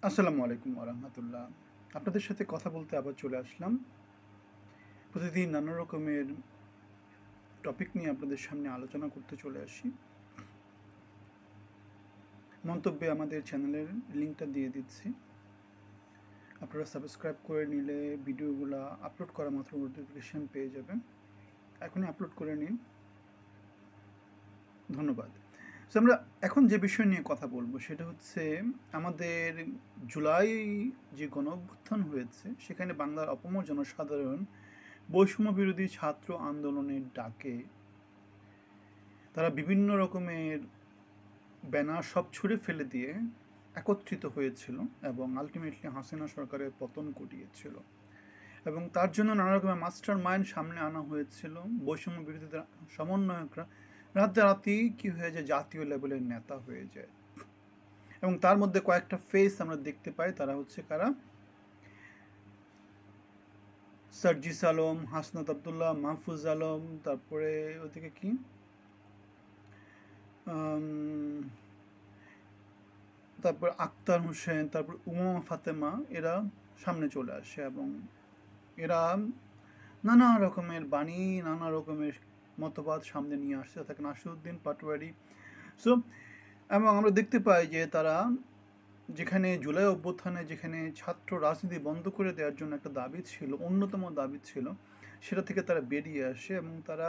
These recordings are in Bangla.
আসসালামু আলাইকুম ওরহমতুল্লাহ। আপনাদের সাথে কথা বলতে আবার চলে আসলাম। প্রতিদিন নানা রকমের টপিক নিয়ে আপনাদের সামনে আলোচনা করতে চলে আসি। মন্তব্যে আমাদের চ্যানেলের লিঙ্কটা দিয়ে দিচ্ছি। আপনারা সাবস্ক্রাইব করে নিলে ভিডিওগুলো আপলোড করা মাত্র নোটিফিকেশন পেয়ে যাবেন। এখনই আপলোড করে নিন। ধন্যবাদ। তো আমরা এখন যে বিষয় নিয়ে কথা বলবো সেটা হচ্ছে আমাদের জুলাই যে গণঅভ্যুত্থান হয়েছে সেখানে বাংলার অপমর জনসাধারণ বৈষম্য বিরোধী ছাত্র আন্দোলনের ডাকে তারা বিভিন্ন রকমের ব্যানার সব ছুঁড়ে ফেলে দিয়ে একত্রিত হয়েছিল এবং আলটিমেটলি হাসিনা সরকারের পতন ঘটিয়েছিল। এবং তার জন্য নানা রকমের মাস্টার মাইন্ড সামনে আনা হয়েছিল। বৈষম্য বিরোধী সমন্বয়করা রাতারাতি কি হয়ে যায়, জাতীয় লেভেলের নেতা হয়ে যায়। এবং তার মধ্যে কয়েকটা ফেস আমরা দেখতে পাই। তারা হচ্ছে কারা? সার্জিস আলম, হাসনাত আবদুল্লাহ, মাহফুজ আলম, তারপরে ওদিকে কি তারপর আক্তার হোসেন, তারপর উমা ফাতেমা, এরা সামনে চলে আসে এবং এরা নানা রকমের বাণী, নানা রকমের মতবাদ সামনে নিয়ে আসছে। থাকে নাসিরউদ্দিন পাটোয়ারি। সো এবং আমরা দেখতে পাই যে তারা যেখানে জুলাই অভ্যুত্থানে যেখানে ছাত্র রাজনীতি বন্ধ করে দেওয়ার জন্য একটা দাবি ছিল, অন্যতম দাবি ছিল, সেটা থেকে তারা বেরিয়ে আসে এবং তারা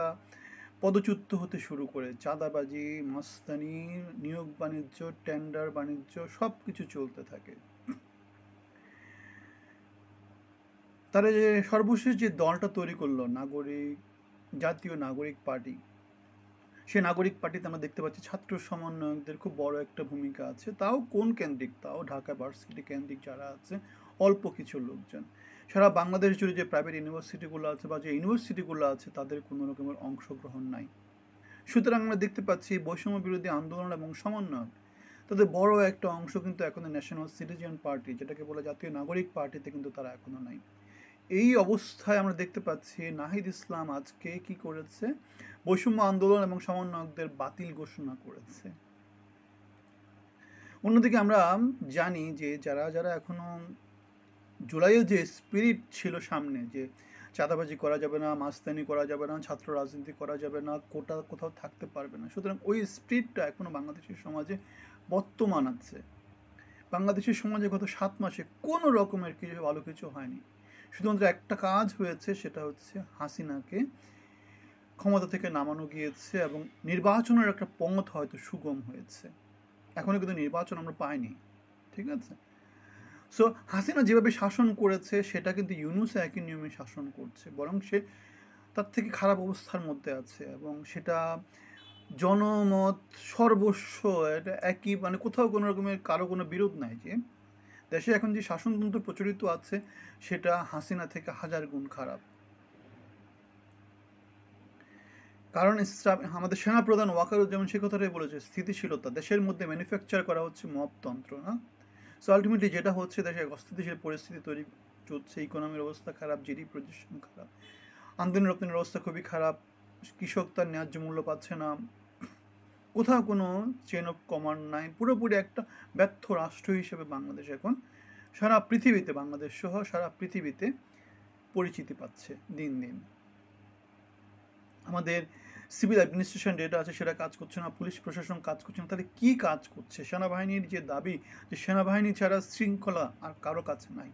পদচ্যুত হতে শুরু করে। চাঁদাবাজি, মাস্তানি, নিয়োগ বাণিজ্য, টেন্ডার বাণিজ্য সব কিছু চলতে থাকে। তারা যে সর্বশেষ যে দলটা তৈরি করলো জাতীয় নাগরিক পার্টি, সে নাগরিক পার্টিতে আমরা দেখতে পাচ্ছি ছাত্র সমন্বয়কদের খুব বড় একটা ভূমিকা আছে। তাও কোন কেন্দ্রিক? তাও ঢাকা ভার্সিটি কেন্দ্রিক যারা আছে, অল্প কিছু লোকজন। সারা বাংলাদেশ জুড়ে যে প্রাইভেট ইউনিভার্সিটিগুলো আছে বা যে ইউনিভার্সিটিগুলো আছে তাদের কোনো রকমের অংশগ্রহণ নাই। সুতরাং আমরা দেখতে পাচ্ছি বৈষম্য বিরোধী আন্দোলন এবং সমন্বয় তাদের বড় একটা অংশ কিন্তু এখনো ন্যাশনাল সিটিজেন পার্টি, যেটাকে বলে জাতীয় নাগরিক পার্টিতে কিন্তু তারা এখনো নাই। এই অবস্থায় আমরা দেখতে পাচ্ছি নাহিদ ইসলাম আজকে কি করেছে? বৈষম্য আন্দোলন এবং সমন্বয়কদের বাতিল ঘোষণা করেছে। অন্যদিকে আমরা জানি যে যারা যারা এখনো জুলাইয়ের যে স্পিরিট ছিল সামনে, যে চাঁদাবাজি করা যাবে না, মাস্তানি করা যাবে না, ছাত্র রাজনীতি করা যাবে না, কোটা কোথাও থাকতে পারবে না, সুতরাং ওই স্পিরিটটা এখনো বাংলাদেশের সমাজে বর্তমান আছে। বাংলাদেশের সমাজে গত 7 মাসে কোনো রকমের কিছু ভালো কিছু হয়নি। শুধুমাত্র একটা কাজ হয়েছে, সেটা হচ্ছে হাসিনাকে ক্ষমতা থেকে নামানো গিয়েছে এবং নির্বাচনের একটা পথ হয়তো সুগম হয়েছে। এখনো কিন্তু নির্বাচন আমরা পাইনি, ঠিক আছে? সো হাসিনা যেভাবে শাসন করেছে সেটা কিন্তু ইউনূস একই নিয়মে শাসন করছে, বরং সে তার থেকে খারাপ অবস্থার মধ্যে আছে এবং সেটা জনমত সর্বস্ব এটা একই, মানে কোথাও কোনো রকমের কারো কোনো বিরোধ নাই যে দেশে এখন যে শাসনতন্ত্র প্রচলিত আছে সেটা হাসিনা থেকে 1000 গুণ খারাপ। কারণ আমাদের সেনাপ্রধান ওয়াকারুজ্জামান সে কথাটাই বলেছে, স্থিতিশীলতা দেশের মধ্যে ম্যানুফ্যাকচার করা হচ্ছে মবতন্ত্র, না? সো আলটিমেটলি যেটা হচ্ছে, দেশে অস্থিতিশীল পরিস্থিতি তৈরি চলছে, ইকোনমির অবস্থা খারাপ, জিডি পজিশন খারাপ, আমদানি রপ্তানির অবস্থা খুবই খারাপ, কৃষক তার ন্যায্য মূল্য পাচ্ছে না, কোথাও কোনো চেন অফ কমান্ড নাই, পুরোপুরি একটা ব্যর্থ রাষ্ট্র হিসেবে বাংলাদেশ এখন সারা পৃথিবীতে, বাংলাদেশ সহ সারা পৃথিবীতে পরিচিতি পাচ্ছে দিন দিন। আমাদের সিভিল অ্যাডমিনিস্ট্রেশন যেটা আছে সেটা কাজ করছে না, পুলিশ প্রশাসন কাজ করছে না, তাহলে কী কাজ করছে? সেনাবাহিনীর যে দাবি যে সেনাবাহিনী ছাড়া শৃঙ্খলা আর কারো কাছে নাই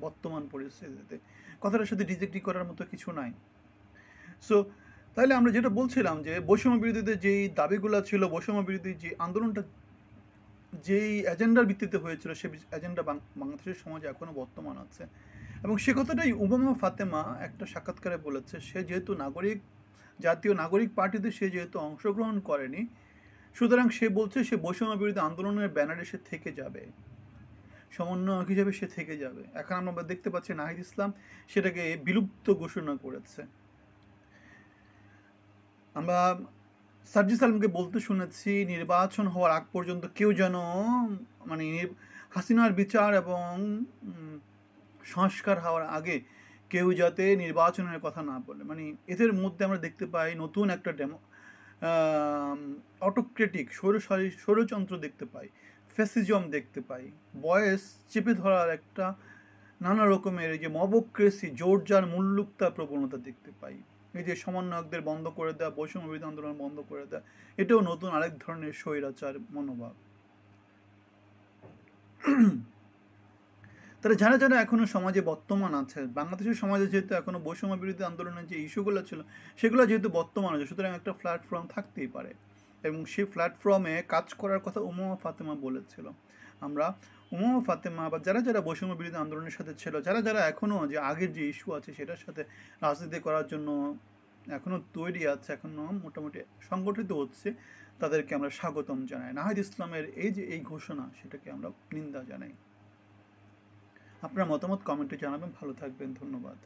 বর্তমান পরিস্থিতিতে, কথাটার সাথে ডিজেক্টি করার মতো কিছু নাই। সো তাহলে আমরা যেটা বলছিলাম যে বৈষম্য বিরোধীদের যেই দাবিগুলো ছিল, বৈষম্য বিরোধী যে আন্দোলনটা যেই এজেন্ডার ভিত্তিতে হয়েছিল, সে এজেন্ডা বাংলাদেশের সমাজে এখনও বর্তমান আছে। এবং সে কথাটাই উমামা ফাতেমা একটা সাক্ষাৎকারে বলেছে। সে যেহেতু জাতীয় নাগরিক পার্টিতে সে যেহেতু অংশগ্রহণ করেনি, সুতরাং সে বলছে সে বৈষম্য বিরোধী আন্দোলনের ব্যানারে সে থেকে যাবে, সমন্বয়ক হিসেবে সে থেকে যাবে। এখন আমরা দেখতে পাচ্ছি নাহিদ ইসলাম সেটাকে বিলুপ্ত ঘোষণা করেছে। আমরা সার্জিস আলমকে বলতে শুনেছি নির্বাচন হওয়ার আগ পর্যন্ত কেউ যেন, মানে হাসিনার বিচার এবং সংস্কার হওয়ার আগে কেউ যাতে নির্বাচনের কথা না বলে। মানে এদের মধ্যে আমরা দেখতে পাই নতুন একটা অটোক্রেটিক স্বৈরতন্ত্র দেখতে পাই। ফ্যাসিজম দেখতে পাই, বয়েস চেপে ধরার একটা নানা রকমের এই যে মবক্রেসি, জোরজার মুল্লুকতা প্রবণতা দেখতে পাই। এই যে সমন্বয়কদের বন্ধ করে দেওয়া, বৈষম্য বিরোধী আন্দোলন বন্ধ করে দেওয়া, এটাও নতুন আরেক ধরনের স্বৈরাচার মনোভাব। তাহলে যারা যারা এখনো সমাজে বর্তমান আছে, বাংলাদেশের সমাজে যেহেতু এখনো বৈষম্য বিরোধী আন্দোলনের যে ইস্যুগুলো ছিল সেগুলো যেহেতু বর্তমান আছে, সুতরাং একটা প্ল্যাটফর্ম থাকতেই পারে, এবং সেই প্ল্যাটফর্মে কাজ করার কথা উমামা ফাতেমা বলেছিল। আমরা উমামা ফাতেমা বা যারা যারা বৈষম্য বিরোধী আন্দোলনের সাথে ছিল, যারা যারা এখনও যে আগের যে ইস্যু আছে সেটার সাথে রাজনীতি করার জন্য এখনও তৈরি আছে, এখনও মোটামুটি সংগঠিত হচ্ছে, তাদেরকে আমরা স্বাগতম জানাই। নাহিদ ইসলামের এই যে এই ঘোষণা, সেটাকে আমরা নিন্দা জানাই। আপনার মতামত কমেন্টে জানাবেন। ভালো থাকবেন, ধন্যবাদ।